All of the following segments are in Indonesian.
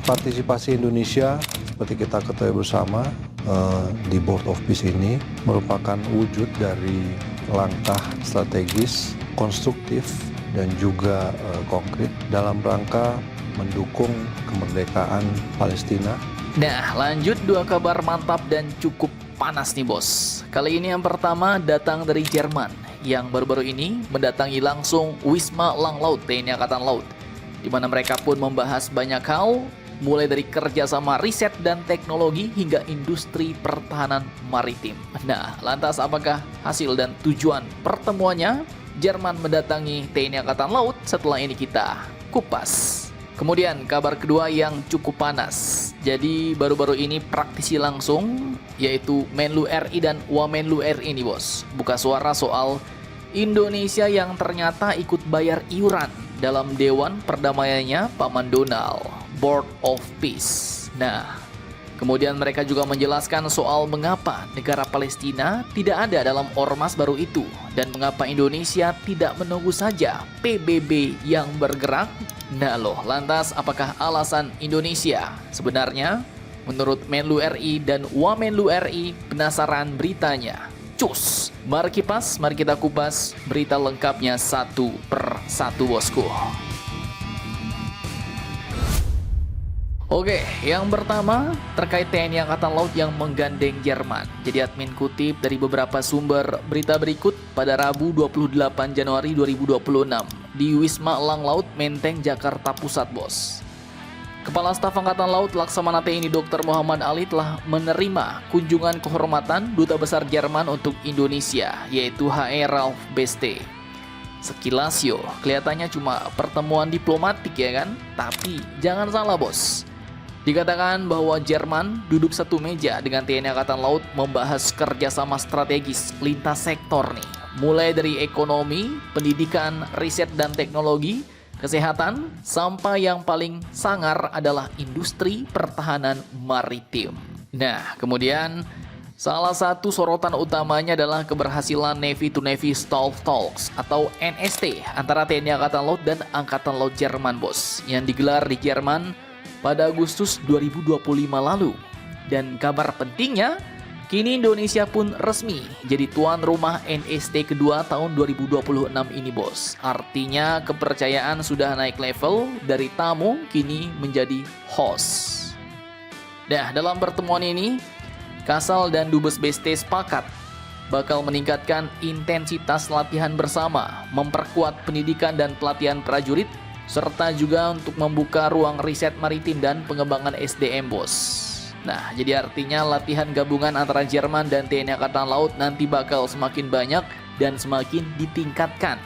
Partisipasi Indonesia seperti kita ketahui bersama di Board of Peace ini merupakan wujud dari langkah strategis, konstruktif, dan juga konkret dalam rangka mendukung kemerdekaan Palestina. Nah, lanjut dua kabar mantap dan cukup panas nih bos. Kali ini yang pertama datang dari Jerman yang baru-baru ini mendatangi langsung Wisma Langlaut TNI Angkatan Laut, di mana mereka pun membahas banyak hal, mulai dari kerjasama riset dan teknologi hingga industri pertahanan maritim. Nah, lantas apakah hasil dan tujuan pertemuannya? Jerman mendatangi TNI Angkatan Laut, setelah ini kita kupas. Kemudian kabar kedua yang cukup panas. Jadi baru-baru ini praktisi langsung, yaitu Menlu RI dan Wamenlu RI nih bos, buka suara soal Indonesia yang ternyata ikut bayar iuran dalam Dewan Perdamaiannya Paman Donald, Board of Peace. Nah, kemudian mereka juga menjelaskan soal mengapa negara Palestina tidak ada dalam ormas baru itu dan mengapa Indonesia tidak menunggu saja PBB yang bergerak. Nah loh, lantas apakah alasan Indonesia? Sebenarnya, menurut Menlu RI dan Wamenlu RI, penasaran beritanya? Cus! Mari kipas, mari kita kupas berita lengkapnya satu per satu bosku. Oke, yang pertama terkait TNI Angkatan Laut yang menggandeng Jerman. Jadi admin kutip dari beberapa sumber berita berikut pada Rabu 28 Januari 2026 di Wisma Langlaut Menteng, Jakarta Pusat, bos. Kepala Staf Angkatan Laut Laksamana TNI Dr. Muhammad Ali telah menerima kunjungan kehormatan Duta Besar Jerman untuk Indonesia, yaitu HE Ralf Beste. Sekilas yo, kelihatannya cuma pertemuan diplomatik ya kan? Tapi jangan salah bos. Dikatakan bahwa Jerman duduk satu meja dengan TNI Angkatan Laut membahas kerjasama strategis lintas sektor nih. Mulai dari ekonomi, pendidikan, riset dan teknologi, kesehatan, sampai yang paling sangar adalah industri pertahanan maritim. Nah, kemudian salah satu sorotan utamanya adalah keberhasilan Navy to Navy Staff Talks atau NST antara TNI Angkatan Laut dan Angkatan Laut Jerman, bos, yang digelar di Jerman pada Agustus 2025 lalu. Dan kabar pentingnya, kini Indonesia pun resmi jadi tuan rumah NST kedua tahun 2026 ini bos. Artinya kepercayaan sudah naik level dari tamu kini menjadi host. Nah, dalam pertemuan ini Kasal dan Dubes Beste sepakat bakal meningkatkan intensitas latihan bersama, memperkuat pendidikan dan pelatihan prajurit, serta juga untuk membuka ruang riset maritim dan pengembangan SDM bos. Nah, jadi artinya latihan gabungan antara Jerman dan TNI Angkatan Laut nanti bakal semakin banyak dan semakin ditingkatkan.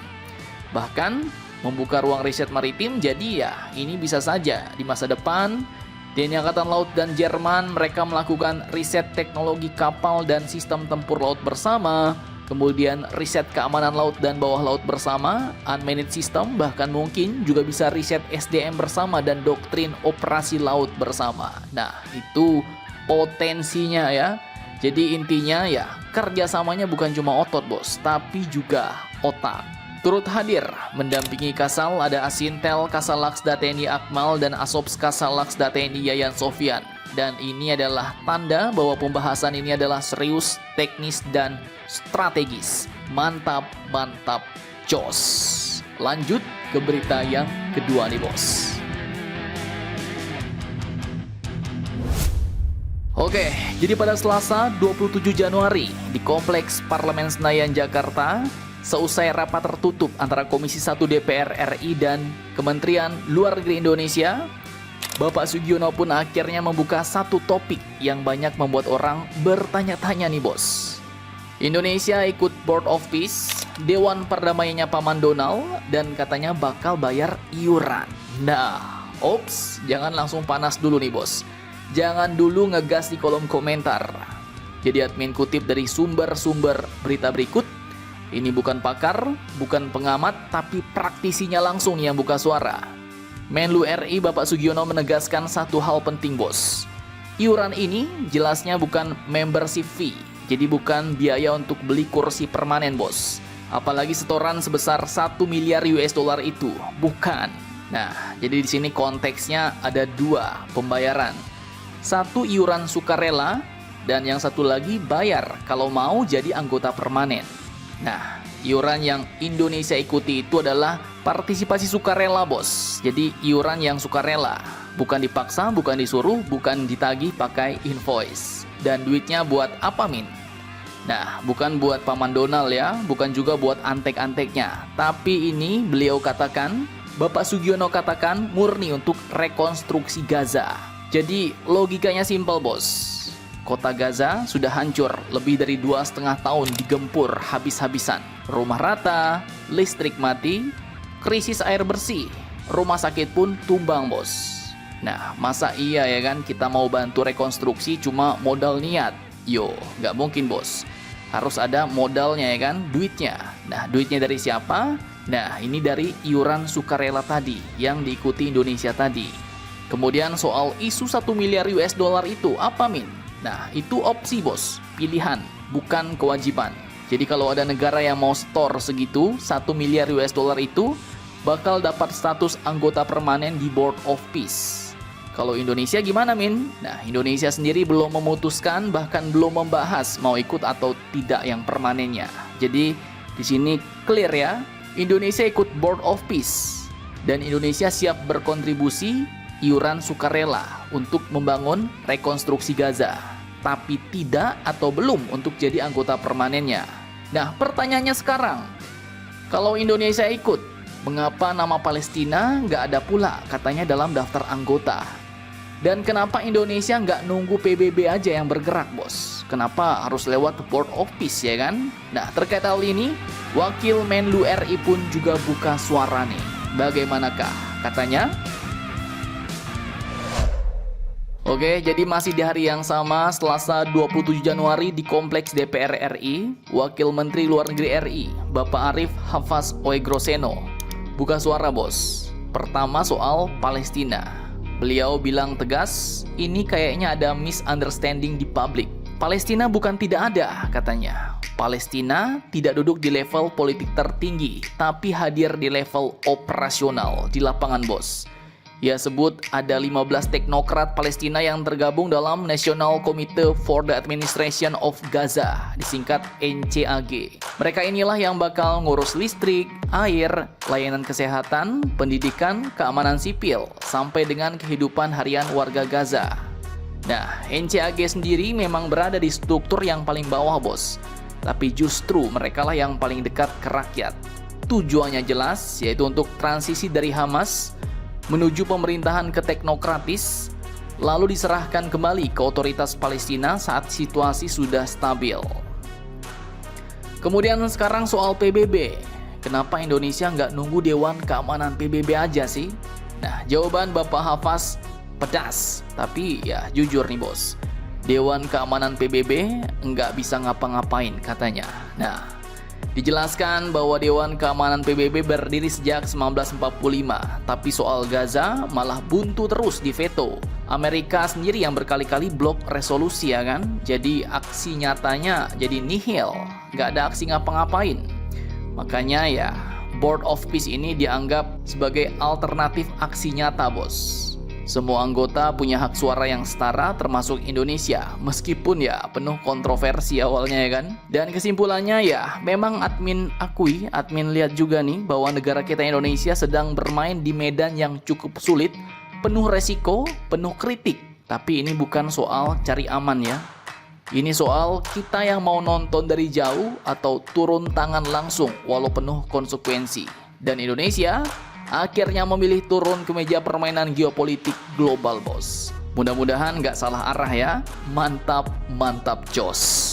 Bahkan membuka ruang riset maritim, jadi ya ini bisa saja di masa depan TNI Angkatan Laut dan Jerman mereka melakukan riset teknologi kapal dan sistem tempur laut bersama, kemudian riset keamanan laut dan bawah laut bersama, unmanned system, bahkan mungkin juga bisa riset SDM bersama dan doktrin operasi laut bersama. Nah, itu potensinya ya. Jadi intinya ya, kerjasamanya bukan cuma otot bos, tapi juga otak. Turut hadir mendampingi Kasal ada Asintel Kasal Laksda TNI Akmal dan Asops Kasal Laksda TNI Yayan Sofian. Dan ini adalah tanda bahwa pembahasan ini adalah serius, teknis, dan strategis. Mantap, mantap, jos. Lanjut ke berita yang kedua nih bos. Oke, jadi pada Selasa 27 Januari di Kompleks Parlemen Senayan, Jakarta, seusai rapat tertutup antara Komisi 1 DPR RI dan Kementerian Luar Negeri Indonesia, Bapak Sugiono pun akhirnya membuka satu topik yang banyak membuat orang bertanya-tanya nih bos. Indonesia ikut Board of Peace, Dewan Perdamaiannya Paman Donald, dan katanya bakal bayar iuran. Nah, ops, jangan langsung panas dulu nih bos. Jangan dulu ngegas di kolom komentar. Jadi admin kutip dari sumber-sumber berita berikut. Ini bukan pakar, bukan pengamat, tapi praktisinya langsung yang buka suara. Menlu RI Bapak Sugiono menegaskan satu hal penting bos. Iuran ini jelasnya bukan membership fee, jadi bukan biaya untuk beli kursi permanen bos. Apalagi setoran sebesar 1 miliar US dollar itu, bukan. Nah, jadi di sini konteksnya ada dua pembayaran. Satu iuran sukarela dan yang satu lagi bayar kalau mau jadi anggota permanen. Nah, iuran yang Indonesia ikuti itu adalah partisipasi sukarela, bos. Jadi iuran yang sukarela, bukan dipaksa, bukan disuruh, bukan ditagih pakai invoice. Dan duitnya buat apa, Min? Nah, bukan buat Paman Donald ya, bukan juga buat antek-anteknya. Tapi ini beliau katakan, Bapak Sugiono katakan murni untuk rekonstruksi Gaza. Jadi logikanya simpel, bos. Kota Gaza sudah hancur, lebih dari 2,5 tahun digempur habis-habisan. Rumah rata, listrik mati, krisis air bersih, rumah sakit pun tumbang, bos. Nah, masa iya ya kan kita mau bantu rekonstruksi cuma modal niat? Yo, nggak mungkin, bos. Harus ada modalnya ya kan, duitnya. Nah, duitnya dari siapa? Nah, ini dari iuran sukarela tadi yang diikuti Indonesia tadi. Kemudian soal isu 1 miliar US dollar itu apa, Min? Nah, itu opsi, bos. Pilihan, bukan kewajiban. Jadi kalau ada negara yang mau store segitu, 1 miliar US dollar itu bakal dapat status anggota permanen di Board of Peace. Kalau Indonesia gimana, Min? Nah, Indonesia sendiri belum memutuskan, bahkan belum membahas mau ikut atau tidak yang permanennya. Jadi di sini clear ya. Indonesia ikut Board of Peace dan Indonesia siap berkontribusi iuran sukarela untuk membangun rekonstruksi Gaza, tapi tidak atau belum untuk jadi anggota permanennya. Nah, pertanyaannya sekarang, kalau Indonesia ikut, mengapa nama Palestina nggak ada pula katanya dalam daftar anggota? Dan kenapa Indonesia nggak nunggu PBB aja yang bergerak, bos? Kenapa harus lewat Board of Peace, ya kan? Nah, terkait hal ini, Wakil Menlu RI pun juga buka suara nih. Bagaimanakah katanya? Oke, jadi masih di hari yang sama, Selasa 27 Januari di Kompleks DPR RI, Wakil Menteri Luar Negeri RI, Bapak Arief Hafaz Oegroseno, buka suara, bos. Pertama soal Palestina. Beliau bilang tegas, ini kayaknya ada misunderstanding di publik. Palestina bukan tidak ada, katanya. Palestina tidak duduk di level politik tertinggi, tapi hadir di level operasional di lapangan, bos. Ia sebut ada 15 teknokrat Palestina yang tergabung dalam National Committee for the Administration of Gaza, disingkat NCAG. Mereka inilah yang bakal ngurus listrik, air, layanan kesehatan, pendidikan, keamanan sipil, sampai dengan kehidupan harian warga Gaza. Nah, NCAG sendiri memang berada di struktur yang paling bawah, bos. Tapi justru merekalah yang paling dekat ke rakyat. Tujuannya jelas, yaitu untuk transisi dari Hamas menuju pemerintahan ke teknokratis, lalu diserahkan kembali ke otoritas Palestina saat situasi sudah stabil. Kemudian sekarang soal PBB. Kenapa Indonesia nggak nunggu Dewan Keamanan PBB aja sih? Nah, jawaban Bapak Hafaz pedas, tapi ya jujur nih, bos. Dewan Keamanan PBB nggak bisa ngapa-ngapain katanya. Nah, dijelaskan bahwa Dewan Keamanan PBB berdiri sejak 1945, tapi soal Gaza malah buntu terus di veto. Amerika sendiri yang berkali-kali blok resolusi, ya kan? Jadi aksi nyatanya jadi nihil, nggak ada aksi ngapa-ngapain. Makanya ya, Board of Peace ini dianggap sebagai alternatif aksi nyata, bos. Semua anggota punya hak suara yang setara termasuk Indonesia, meskipun ya penuh kontroversi awalnya, ya kan. Dan kesimpulannya ya, memang admin lihat juga nih bahwa negara kita Indonesia sedang bermain di medan yang cukup sulit, penuh resiko, penuh kritik. Tapi ini bukan soal cari aman ya. Ini soal kita yang mau nonton dari jauh atau turun tangan langsung walau penuh konsekuensi. Dan Indonesia akhirnya memilih turun ke meja permainan geopolitik global, bos. Mudah-mudahan nggak salah arah ya. Mantap, mantap, jos.